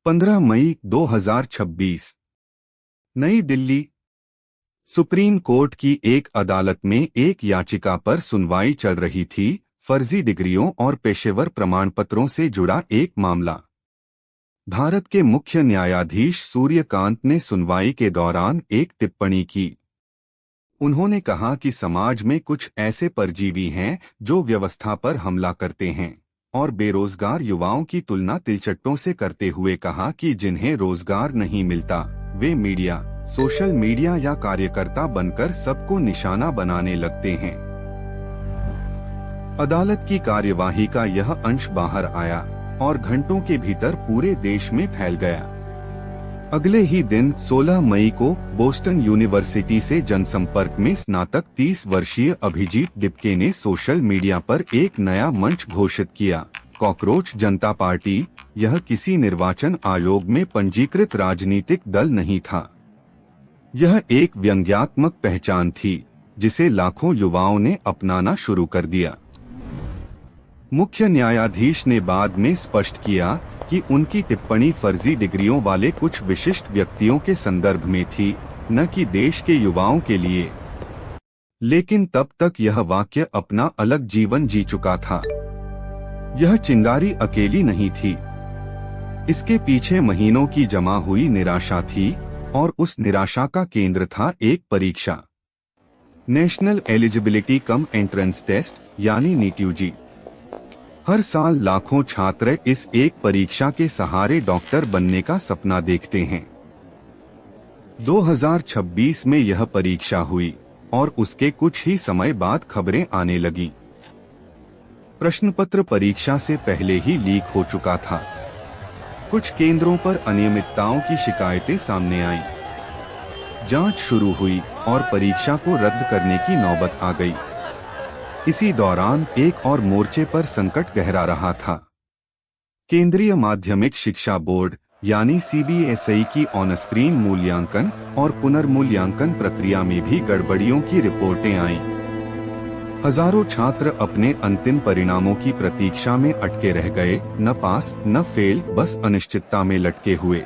15 मई 2026 नई Delhi. Supreme court की एक अदालत में एक याचिका पर सुनवाई चल रही थी। फर्जी डिग्रियों और पेशेवर प्रमाणपत्रों से जुड़ा एक मामला। भारत के मुख्य न्यायाधीश सूर्यकांत ने सुनवाई के दौरान एक टिप्पणी की। उन्होंने कहा कि समाज में कुछ ऐसे परजीवी हैं जो व्यवस्था पर हमला करते हैं और बेरोजगार युवाओं की तुलना तिलचट्टों से करते हुए कहा कि जिन्हें रोजगार नहीं मिलता वे मीडिया, सोशल मीडिया या कार्यकर्ता बनकर सबको निशाना बनाने लगते हैं। अदालत की कार्यवाही का यह अंश बाहर आया और घंटों के भीतर पूरे देश में फैल गया। अगले ही दिन 16 मई को बोस्टन यूनिवर्सिटी से जनसंपर्क में स्नातक 30 वर्षीय अभिजीत डिपके ने सोशल मीडिया पर एक नया मंच घोषित किया, कॉकरोच जनता पार्टी। यह किसी निर्वाचन आयोग में पंजीकृत राजनीतिक दल नहीं था। यह एक व्यंग्यात्मक पहचान थी जिसे लाखों युवाओं ने अपनाना शुरू कर दिया। मुख्य न्यायाधीश ने बाद में स्पष्ट किया कि उनकी टिप्पणी फर्जी डिग्रियों वाले कुछ विशिष्ट व्यक्तियों के संदर्भ में थी, न कि देश के युवाओं के लिए। लेकिन तब तक यह वाक्य अपना अलग जीवन जी चुका था। यह चिंगारी अकेली नहीं थी। इसके पीछे महीनों की जमा हुई निराशा थी और उस निराशा का केंद्र था एक परीक्षा, national eligibility cum entrance test यानी नीट यूजी। हर साल लाखों छात्र इस एक परीक्षा के सहारे डॉक्टर बनने का सपना देखते हैं। 2026 में यह परीक्षा हुई और उसके कुछ ही समय बाद खबरें आने लगी। प्रश्नपत्र परीक्षा से पहले ही लीक हो चुका था। कुछ केंद्रों पर अनियमितताओं की शिकायतें सामने आईं। जांच शुरू हुई और परीक्षा को रद्द करने की नौबत आ गई। इसी दौरान एक और मोर्चे पर संकट गहरा रहा था। केंद्रीय माध्यमिक शिक्षा बोर्ड यानी सीबीएसई की ऑन स्क्रीन मूल्यांकन और पुनर्मूल्यांकन प्रक्रिया में भी गड़बड़ियों की रिपोर्टें आईं। हजारों छात्र अपने अंतिम परिणामों की प्रतीक्षा में अटके रह गए, न पास न फेल, बस अनिश्चितता में लटके हुए।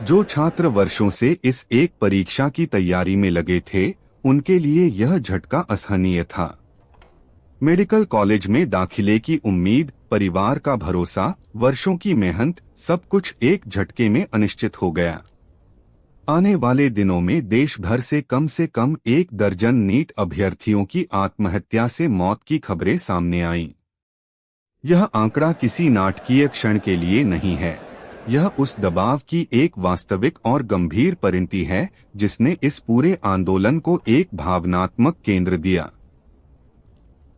जो छात्र वर्षों से इस एक परीक्षा की तैयारी में लगे थे, उनके लिए यह झटका असहनीय था। मेडिकल कॉलेज में दाखिले की उम्मीद, परिवार का भरोसा, वर्षों की मेहनत, सब कुछ एक झटके में अनिश्चित हो गया। आने वाले दिनों में देश भर से कम 1 दर्जन नीट अभ्यर्थियों की आत्महत्या से मौत की खबरें सामने आईं। यह आंकड़ा किसी नाटकीय क्षण के लिए नहीं है। यह उस दबाव की एक वास्तविक और गंभीर परिणति है जिसने इस पूरे आंदोलन को एक भावनात्मक केंद्र दिया।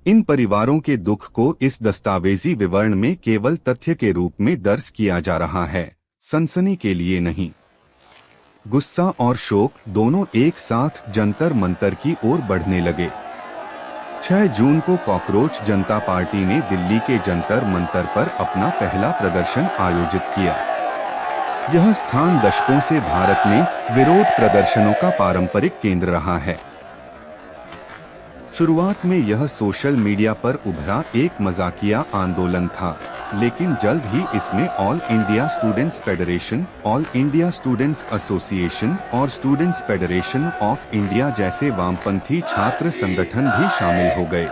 इन परिवारों के दुख को इस दस्तावेजी विवरण में केवल तथ्य के रूप में दर्ज किया जा रहा है, सनसनी के लिए नहीं। गुस्सा और शोक दोनों एक साथ जंतर मंतर की ओर बढ़ने लगे। 6 जून को कॉकरोच जनता पार्टी ने दिल्ली के जंतर मंतर पर अपना पहला प्रदर्शन आयोजित किया। यह स्थान दशकों से भारत में विरोध प्रदर्शनों का पारंपरिक केंद्र रहा है। शुरुआत में यह सोशल मीडिया पर उभरा एक मजाकिया आंदोलन था, लेकिन जल्द ही इसमें all India students federation, all India students association और स्टूडेंट्स फेडरेशन ऑफ इंडिया जैसे वामपंथी छात्र संगठन भी शामिल हो गए।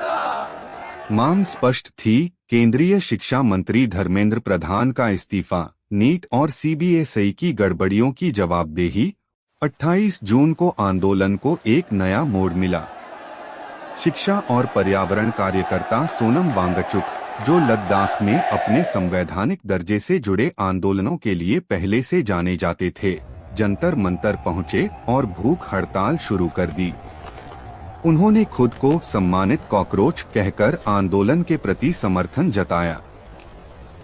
मांग स्पष्ट थी, केंद्रीय शिक्षा मंत्री धर्मेंद्र प्रधान का इस्तीफा, नीट और सीबीएसई की गड़बड़ियों की जवाबदेही। 28 जून को आंदोलन को एक नया मोड़ मिला। शिक्षा और पर्यावरण कार्यकर्ता सोनम वांगचुक, जो लद्दाख में अपने संवैधानिक दर्जे से जुड़े आंदोलनों के लिए पहले से जाने जाते थे, जंतर मंतर पहुंचे और भूख हड़ताल शुरू कर दी। उन्होंने खुद को सम्मानित कॉकरोच कहकर आंदोलन के प्रति समर्थन जताया।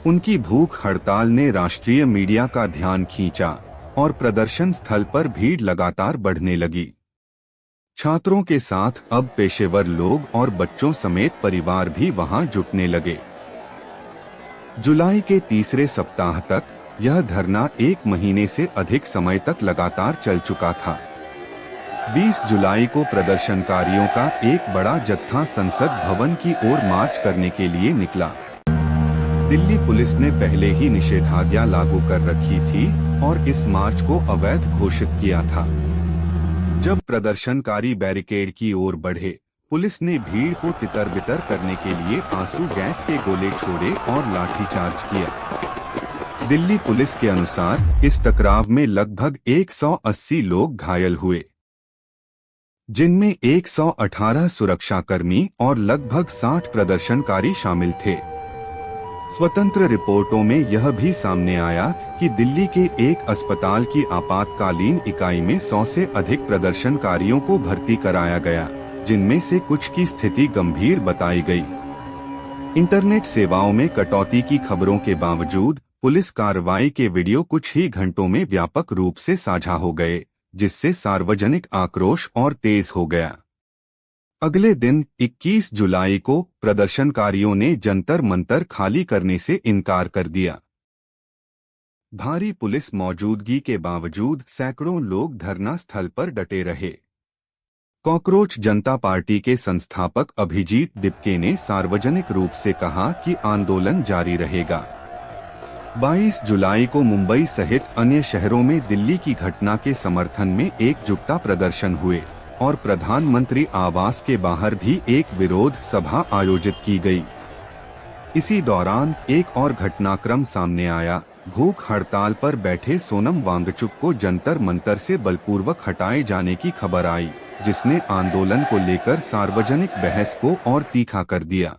उनकी भूख हड़ताल ने राष्ट्रीय मीडिया का ध्यान खींचा और प्रदर्शन स्थल पर भीड़ लगातार बढ़ने लगी। छात्रों के साथ अब पेशेवर लोग और बच्चों समेत परिवार भी वहां जुटने लगे। जुलाई के तीसरे सप्ताह तक यह धरना 1 महीने से अधिक समय तक लगातार चल चुका था। 20 जुलाई को प्रदर्शनकारियों का एक बड़ा जत्था संसद भवन की ओर मार्च करने के लिए निकला। दिल्ली पुलिस ने पहले ही निषेधाज्ञा लागू कर रखी थी और इस मार्च को अवैध घोषित किया था। जब प्रदर्शनकारी बैरिकेड की ओर बढ़े, पुलिस ने भीड़ को तितर-बितर करने के लिए आंसू गैस के गोले छोड़े और लाठीचार्ज किया। दिल्ली पुलिस के अनुसार इस टकराव में लगभग 180 लोग घायल हुए, जिनमें 118 सुरक्षाकर्मी और लगभग 60 प्रदर्शनकारी शामिल थे। स्वतंत्र रिपोर्टों में यह भी सामने आया कि दिल्ली के एक अस्पताल की आपातकालीन इकाई में 100 से अधिक प्रदर्शनकारियों को भर्ती कराया गया, जिनमें से कुछ की स्थिति गंभीर बताई गई। इंटरनेट सेवाओं में कटौती की खबरों के बावजूद पुलिस कार्रवाई के वीडियो कुछ ही घंटों में व्यापक रूप से साझा हो गए, जिससे सार्वजनिक आक्रोश और तेज हो गया। अगले दिन 21 जुलाई को प्रदर्शनकारियों ने जंतर मंतर खाली करने से इनकार कर दिया। भारी पुलिस मौजूदगी के बावजूद सैकड़ों लोग धरना स्थल पर डटे रहे। कॉकरोच जनता पार्टी के संस्थापक अभिजीत दिपके ने सार्वजनिक रूप से कहा कि आंदोलन जारी रहेगा। 22 जुलाई को मुंबई सहित अन्य शहरों में दिल्ली की घटना के समर्थन में एकजुटता प्रदर्शन हुए और प्रधानमंत्री आवास के बाहर भी एक विरोध सभा आयोजित की गई। इसी दौरान एक और घटनाक्रम सामने आया। भूख हड़ताल पर बैठे सोनम वांगचुक को जंतर मंतर से बलपूर्वक हटाए जाने की खबर आई, जिसने आंदोलन को लेकर सार्वजनिक बहस को और तीखा कर दिया।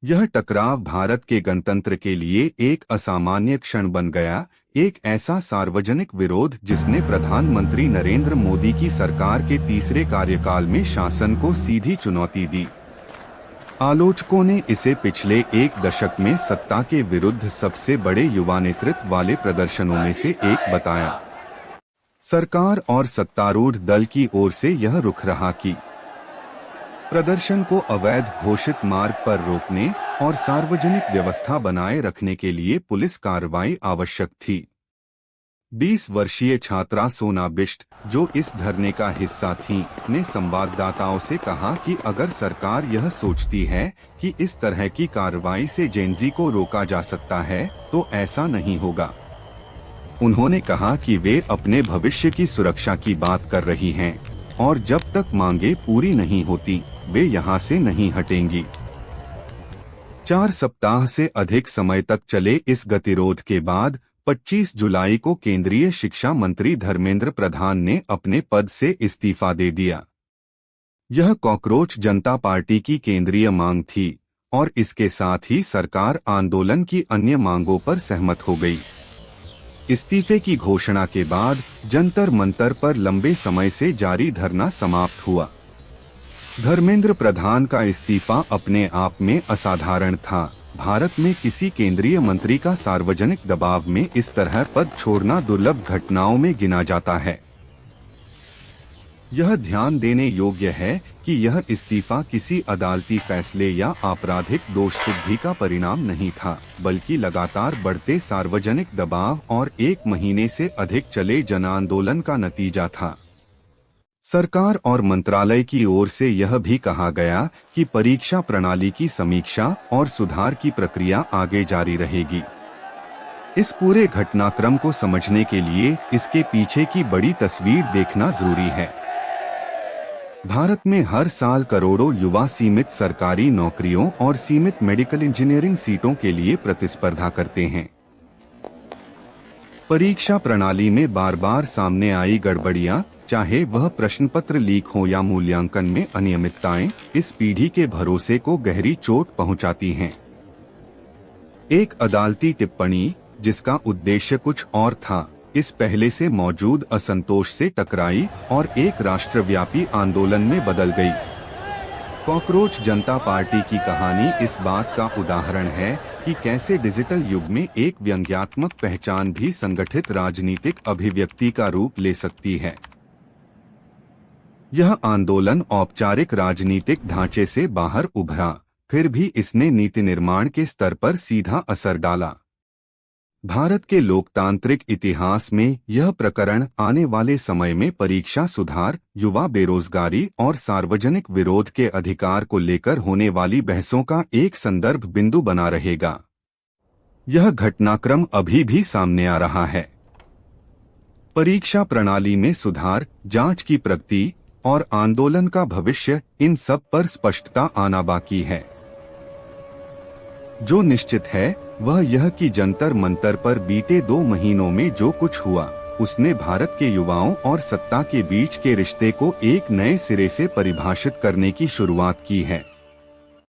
यह टकराव भारत के गणतंत्र के लिए एक असामान्य क्षण बन गया, एक ऐसा सार्वजनिक विरोध जिसने प्रधानमंत्री नरेंद्र मोदी की सरकार के तीसरे कार्यकाल में शासन को सीधी चुनौती दी। आलोचकों ने इसे पिछले एक दशक में सत्ता के विरुद्ध सबसे बड़े युवा नेतृत्व वाले प्रदर्शनों में से एक बताया। सरकार और सत्तारूढ़ दल की ओर से यह रुख रहा कि प्रदर्शन को अवैध घोषित मार्ग पर रोकने और सार्वजनिक व्यवस्था बनाए रखने के लिए पुलिस कार्रवाई आवश्यक थी। 20 वर्षीय छात्रा सोना बिष्ट, जो इस धरने का हिस्सा थीं, ने संवाददाताओं से कहा कि अगर सरकार यह सोचती है कि इस तरह की कार्रवाई से जेनजी को रोका जा सकता है, तो ऐसा नहीं होगा। उन्होंने कहा कि वे अपने भविष्य की सुरक्षा की बात कर रही हैं और जब तक मांगे पूरी नहीं होती, वे यहाँ से नहीं हटेंगी। 4 सप्ताह से अधिक समय तक चले इस गतिरोध के बाद 25 जुलाई को केंद्रीय शिक्षा मंत्री धर्मेंद्र प्रधान ने अपने पद से इस्तीफा दे दिया। यह कॉकरोच जनता पार्टी की केंद्रीय मांग थी और इसके साथ ही सरकार आंदोलन की अन्य मांगों पर सहमत हो गई। इस्तीफे की घोषणा के बाद जंतर मंतर पर लंबे समय से जारी धरना समाप्त हुआ। धर्मेंद्र प्रधान का इस्तीफा अपने आप में असाधारण था। भारत में किसी केंद्रीय मंत्री का सार्वजनिक दबाव में इस तरह पद छोड़ना दुर्लभ घटनाओं में गिना जाता है। यह ध्यान देने योग्य है कि यह इस्तीफा किसी अदालती फैसले या आपराधिक दोष सिद्धि का परिणाम नहीं था, बल्कि लगातार बढ़ते सार्वजनिक दबाव और 1 महीने से अधिक चले जन आंदोलन का नतीजा था। सरकार और मंत्रालय की ओर से यह भी कहा गया कि परीक्षा प्रणाली की समीक्षा और सुधार की प्रक्रिया आगे जारी रहेगी। इस पूरे घटनाक्रम को समझने के लिए इसके पीछे की बड़ी तस्वीर देखना जरूरी है। भारत में हर साल करोड़ों युवा सीमित सरकारी नौकरियों और सीमित मेडिकल इंजीनियरिंग सीटों के लिए प्रतिस्पर्धा करते हैं। परीक्षा प्रणाली में बार बार सामने आई गड़बड़ियां, चाहे वह प्रश्न पत्र लीक हो या मूल्यांकन में अनियमितताएं, इस पीढ़ी के भरोसे को गहरी चोट पहुंचाती हैं। एक अदालती टिप्पणी, जिसका उद्देश्य कुछ और था, इस पहले से मौजूद असंतोष से टकराई और एक राष्ट्रव्यापी आंदोलन में बदल गई। कॉकरोच जनता पार्टी की कहानी इस बात का उदाहरण है कि कैसे डिजिटल युग में एक व्यंग्यात्मक पहचान भी संगठित राजनीतिक अभिव्यक्ति का रूप ले सकती है। यह आंदोलन औपचारिक राजनीतिक ढांचे से बाहर उभरा, फिर भी इसने नीति निर्माण के स्तर पर सीधा असर डाला। भारत के लोकतांत्रिक इतिहास में यह प्रकरण आने वाले समय में परीक्षा सुधार, युवा बेरोजगारी और सार्वजनिक विरोध के अधिकार को लेकर होने वाली बहसों का एक संदर्भ बिंदु बना रहेगा। यह घटनाक्रम अभी भी सामने आ रहा है। परीक्षा प्रणाली में सुधार, जांच की प्रगति और आंदोलन का भविष्य, इन सब पर स्पष्टता आना बाकी है। जो निश्चित है वह यह कि जंतर मंतर पर बीते 2 महीनों में जो कुछ हुआ, उसने भारत के युवाओं और सत्ता के बीच के रिश्ते को एक नए सिरे से परिभाषित करने की शुरुआत की है।